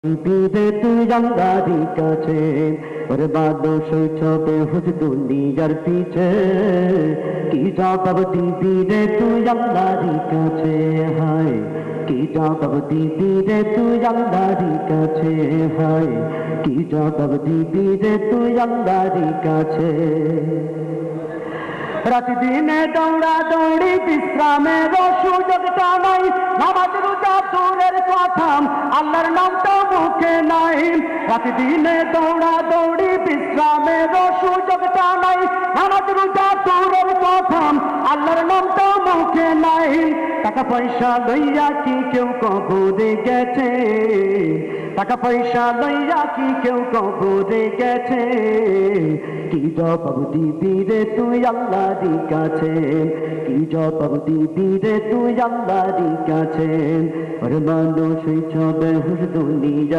পৃথিবীতে তুই জানদারি কাছে বরবাদ শৈশবে হুজ দুনিয়ার পিছে কি জবাব দিবি রে তুই জানদারি কাছে হায় কি জবাব দিবি রে তুই জানদারি কাছে হায় কি জবাব দিবি রে তুই জানদারি কাছে রাত দিনে দৌড়া দৌড়ি বিশ্রামের সুযোগটা নাই নামাজ রোজা দূরের কথা আল্লাহর নামটা মুখে নাই রাত দিনে দৌড়া দৌড়ি বিশ্রামের সুযোগটা নাই নামাজ রোজা দূরের কথা আল্লাহর নামটা মুখে নাই টাকা পয়সা লইয়া কি কেউ কবরে গেছে টাকা পয়সা লইয়া কি কেউ কবরে গেছে কি জবাব দিবি রে তুই আল্লাহর কাছে কি জবাব দিবি রে তুই আল্লাহর কাছে আর মানুষ ছবে হুজ দুনিয়া